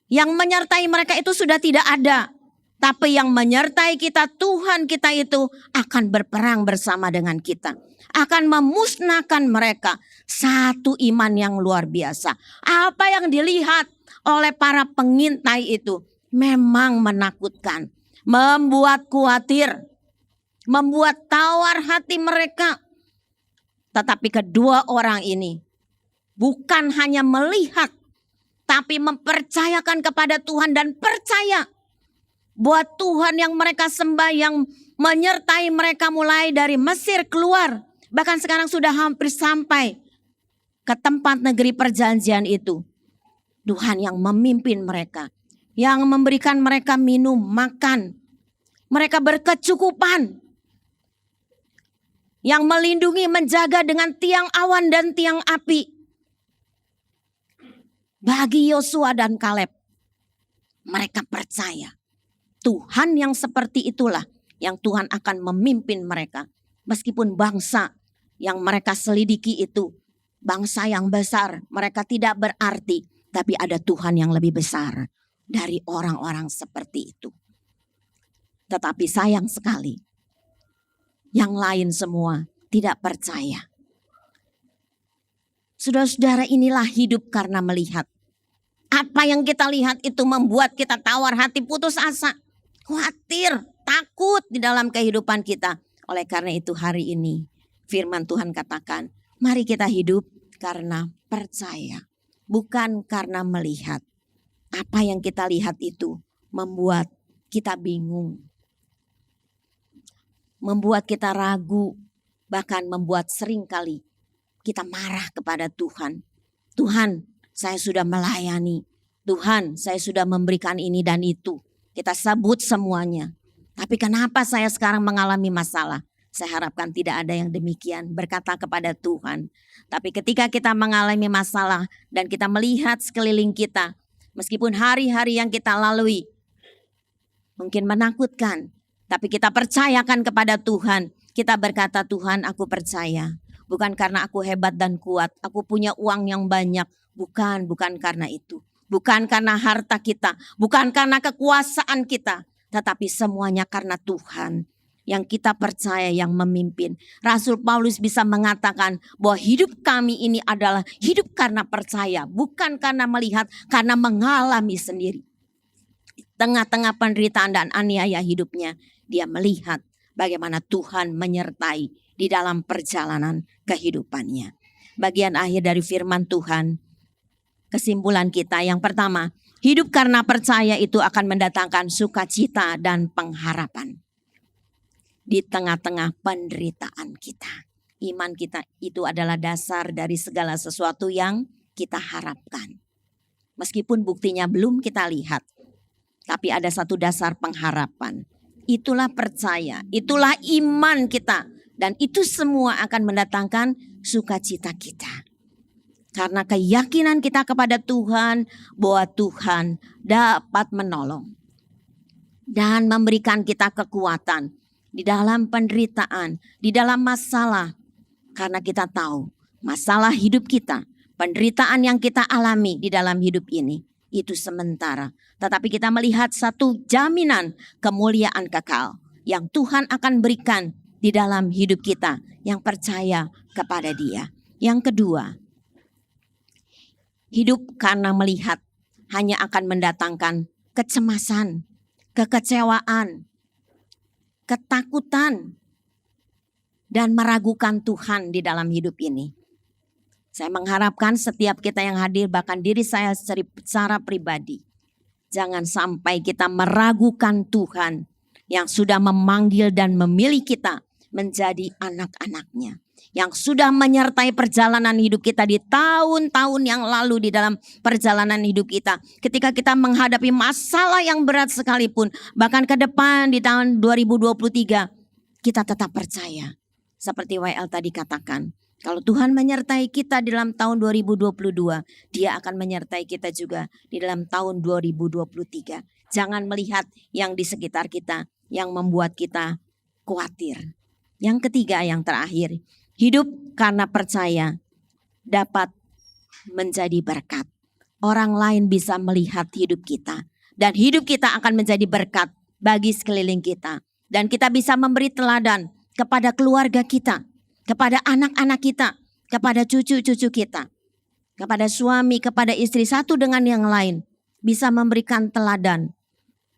yang menyertai mereka itu sudah tidak ada. Tapi yang menyertai kita, Tuhan kita itu akan berperang bersama dengan kita. Akan memusnahkan mereka. Satu iman yang luar biasa. Apa yang dilihat oleh para pengintai itu memang menakutkan. Membuat khawatir. Membuat tawar hati mereka. Tetapi kedua orang ini bukan hanya melihat, tapi mempercayakan kepada Tuhan dan percaya buat Tuhan yang mereka sembah, yang menyertai mereka mulai dari Mesir keluar. Bahkan sekarang sudah hampir sampai ke tempat negeri perjanjian itu. Tuhan yang memimpin mereka, yang memberikan mereka minum, makan. Mereka berkecukupan. Yang melindungi, menjaga dengan tiang awan dan tiang api. Bagi Yosua dan Kaleb, mereka percaya Tuhan yang seperti itulah yang Tuhan akan memimpin mereka. Meskipun bangsa yang mereka selidiki itu bangsa yang besar, mereka tidak berarti. Tapi ada Tuhan yang lebih besar dari orang-orang seperti itu. Tetapi sayang sekali, yang lain semua tidak percaya. Saudara-saudara, inilah hidup karena melihat. Apa yang kita lihat itu membuat kita tawar hati, putus asa, khawatir, takut di dalam kehidupan kita. Oleh karena itu hari ini firman Tuhan katakan, mari kita hidup karena percaya, bukan karena melihat. Apa yang kita lihat itu membuat kita bingung, membuat kita ragu, bahkan membuat seringkali kita marah kepada Tuhan. Tuhan, saya sudah melayani. Tuhan, saya sudah memberikan ini dan itu. Kita sebut semuanya. Tapi kenapa saya sekarang mengalami masalah? Saya harapkan tidak ada yang demikian berkata kepada Tuhan. Tapi ketika kita mengalami masalah dan kita melihat sekeliling kita, meskipun hari-hari yang kita lalui mungkin menakutkan, tapi kita percayakan kepada Tuhan. Kita berkata, Tuhan, aku percaya. Bukan karena aku hebat dan kuat, aku punya uang yang banyak. Bukan karena itu. Bukan karena harta kita, bukan karena kekuasaan kita. Tetapi semuanya karena Tuhan yang kita percaya yang memimpin. Rasul Paulus bisa mengatakan bahwa hidup kami ini adalah hidup karena percaya. Bukan karena melihat, karena mengalami sendiri. Di tengah-tengah penderitaan dan aniaya hidupnya, dia melihat bagaimana Tuhan menyertai di dalam perjalanan kehidupannya. Bagian akhir dari firman Tuhan, kesimpulan kita yang pertama, hidup karena percaya itu akan mendatangkan sukacita dan pengharapan. Di tengah-tengah penderitaan kita, iman kita itu adalah dasar dari segala sesuatu yang kita harapkan. Meskipun buktinya belum kita lihat, tapi ada satu dasar pengharapan. Itulah percaya, itulah iman kita. Dan itu semua akan mendatangkan sukacita kita. Karena keyakinan kita kepada Tuhan bahwa Tuhan dapat menolong. Dan memberikan kita kekuatan di dalam penderitaan, di dalam masalah. Karena kita tahu masalah hidup kita, penderitaan yang kita alami di dalam hidup ini, itu sementara. Tetapi kita melihat satu jaminan kemuliaan kekal yang Tuhan akan berikan di dalam hidup kita yang percaya kepada Dia. Yang kedua, hidup karena melihat hanya akan mendatangkan kecemasan, kekecewaan, ketakutan, dan meragukan Tuhan di dalam hidup ini. Saya mengharapkan setiap kita yang hadir, bahkan diri saya secara pribadi, jangan sampai kita meragukan Tuhan yang sudah memanggil dan memilih kita menjadi anak-anaknya, yang sudah menyertai perjalanan hidup kita di tahun-tahun yang lalu. Di dalam perjalanan hidup kita, ketika kita menghadapi masalah yang berat sekalipun, bahkan ke depan di tahun 2023, kita tetap percaya. Seperti WL tadi katakan, kalau Tuhan menyertai kita di dalam tahun 2022, Dia akan menyertai kita juga di dalam tahun 2023. Jangan melihat yang di sekitar kita yang membuat kita khawatir. Yang ketiga, yang terakhir, hidup karena percaya dapat menjadi berkat. Orang lain bisa melihat hidup kita, dan hidup kita akan menjadi berkat bagi sekeliling kita. Dan kita bisa memberi teladan kepada keluarga kita, kepada anak-anak kita, kepada cucu-cucu kita, kepada suami, kepada istri, satu dengan yang lain. Bisa memberikan teladan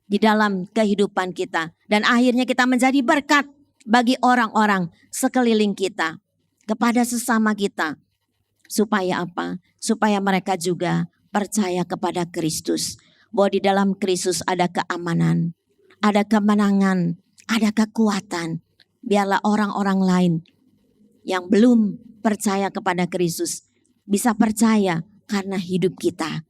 di dalam kehidupan kita. Dan akhirnya kita menjadi berkat bagi orang-orang sekeliling kita, kepada sesama kita. Supaya apa? Supaya mereka juga percaya kepada Kristus. Bahwa di dalam Kristus ada keamanan, ada kemenangan, ada kekuatan. Biarlah orang-orang lain yang belum percaya kepada Kristus bisa percaya karena hidup kita.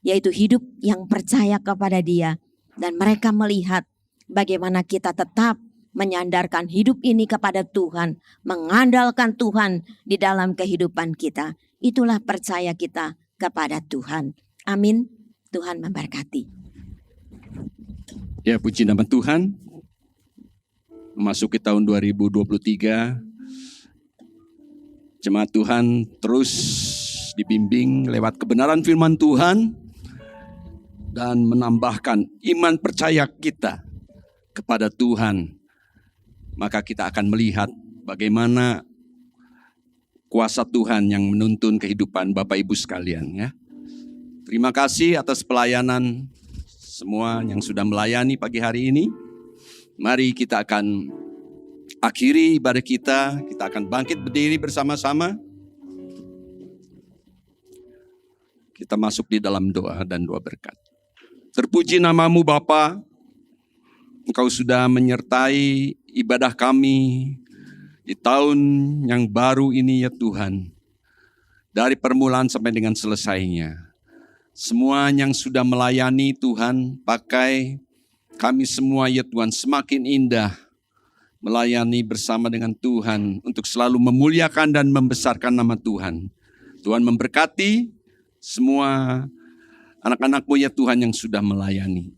Yaitu hidup yang percaya kepada Dia. Dan mereka melihat bagaimana kita tetap menyandarkan hidup ini kepada Tuhan, mengandalkan Tuhan di dalam kehidupan kita. Itulah percaya kita kepada Tuhan. Amin. Tuhan memberkati. Ya, puji nama Tuhan. Memasuki tahun 2023, jemaat Tuhan terus dibimbing lewat kebenaran firman Tuhan dan menambahkan iman percaya kita kepada Tuhan, maka kita akan melihat bagaimana kuasa Tuhan yang menuntun kehidupan Bapak Ibu sekalian ya. Terima kasih atas pelayanan semua yang sudah melayani pagi hari ini. Mari kita akan akhiri ibadah kita akan bangkit berdiri bersama-sama. Kita masuk di dalam doa dan doa berkat. Terpuji namamu Bapa, Engkau sudah menyertai ibadah kami di tahun yang baru ini ya Tuhan. Dari permulaan sampai dengan selesainya. Semua yang sudah melayani Tuhan, pakai kami semua ya Tuhan semakin indah melayani bersama dengan Tuhan untuk selalu memuliakan dan membesarkan nama Tuhan. Tuhan memberkati semua anak-anak-Mu ya Tuhan yang sudah melayani.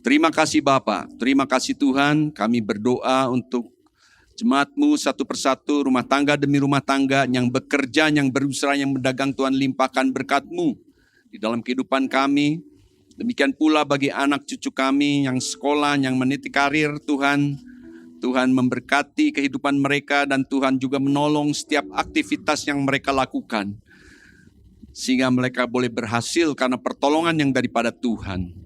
Terima kasih Bapa, terima kasih Tuhan, kami berdoa untuk jemaat-Mu satu persatu, rumah tangga demi rumah tangga, yang bekerja, yang berusaha, yang berdagang, Tuhan limpahkan berkat-Mu di dalam kehidupan kami. Demikian pula bagi anak cucu kami yang sekolah, yang meniti karir Tuhan. Tuhan memberkati kehidupan mereka dan Tuhan juga menolong setiap aktivitas yang mereka lakukan. Sehingga mereka boleh berhasil karena pertolongan yang daripada Tuhan.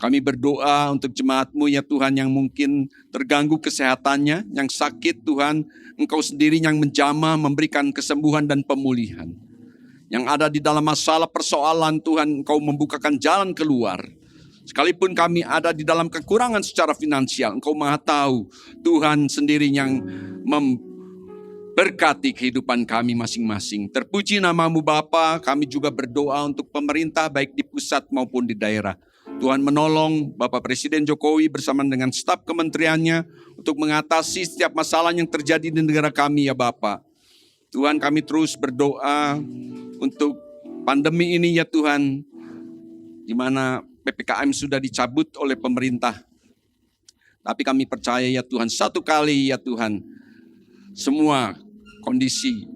Kami berdoa untuk jemaat-Mu ya Tuhan yang mungkin terganggu kesehatannya, yang sakit Tuhan, Engkau sendiri yang menjamah, memberikan kesembuhan dan pemulihan. Yang ada di dalam masalah persoalan Tuhan, Engkau membukakan jalan keluar. Sekalipun kami ada di dalam kekurangan secara finansial, Engkau Maha tahu, Tuhan sendiri yang memberkati kehidupan kami masing-masing. Terpuji namamu Bapa, kami juga berdoa untuk pemerintah baik di pusat maupun di daerah. Tuhan menolong Bapak Presiden Jokowi bersama dengan staf kementeriannya untuk mengatasi setiap masalah yang terjadi di negara kami ya Bapak. Tuhan kami terus berdoa untuk pandemi ini ya Tuhan, di mana PPKM sudah dicabut oleh pemerintah. Tapi kami percaya ya Tuhan, satu kali ya Tuhan, semua kondisi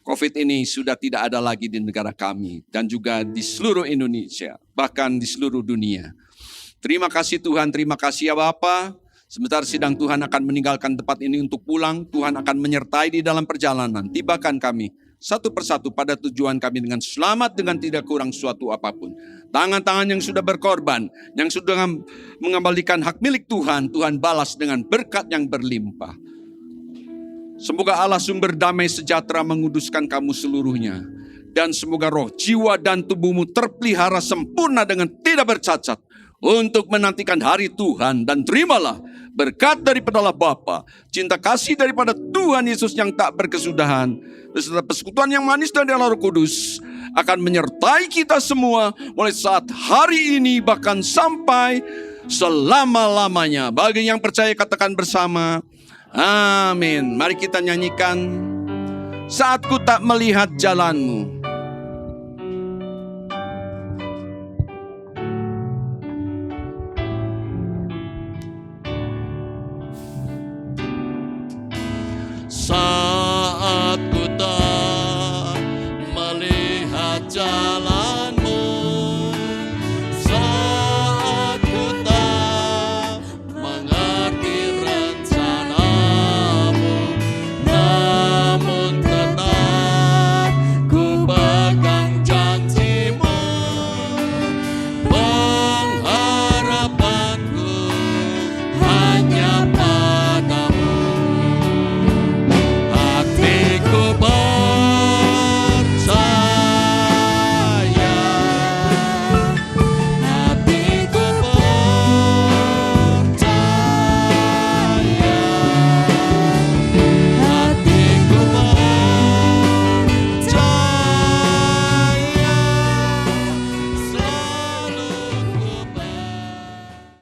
COVID ini sudah tidak ada lagi di negara kami dan juga di seluruh Indonesia, bahkan di seluruh dunia. Terima kasih Tuhan, terima kasih ya Bapa. Sebentar sidang Tuhan akan meninggalkan tempat ini untuk pulang. Tuhan akan menyertai di dalam perjalanan. Tibakan kami satu persatu pada tujuan kami dengan selamat, dengan tidak kurang suatu apapun. Tangan-tangan yang sudah berkorban, yang sudah mengembalikan hak milik Tuhan, Tuhan balas dengan berkat yang berlimpah. Semoga Allah sumber damai sejahtera menguduskan kamu seluruhnya. Dan semoga roh, jiwa dan tubuhmu terpelihara sempurna dengan tidak bercacat. Untuk menantikan hari Tuhan. Dan terimalah berkat daripada Allah Bapa, cinta kasih daripada Tuhan Yesus yang tak berkesudahan, beserta persekutuan yang manis dari Allah Roh Kudus akan menyertai kita semua mulai saat hari ini bahkan sampai selama-lamanya. Bagi yang percaya katakan bersama, amin. Mari kita nyanyikan Saat Ku Tak Melihat Jalanmu. Saat ku tak melihat jalan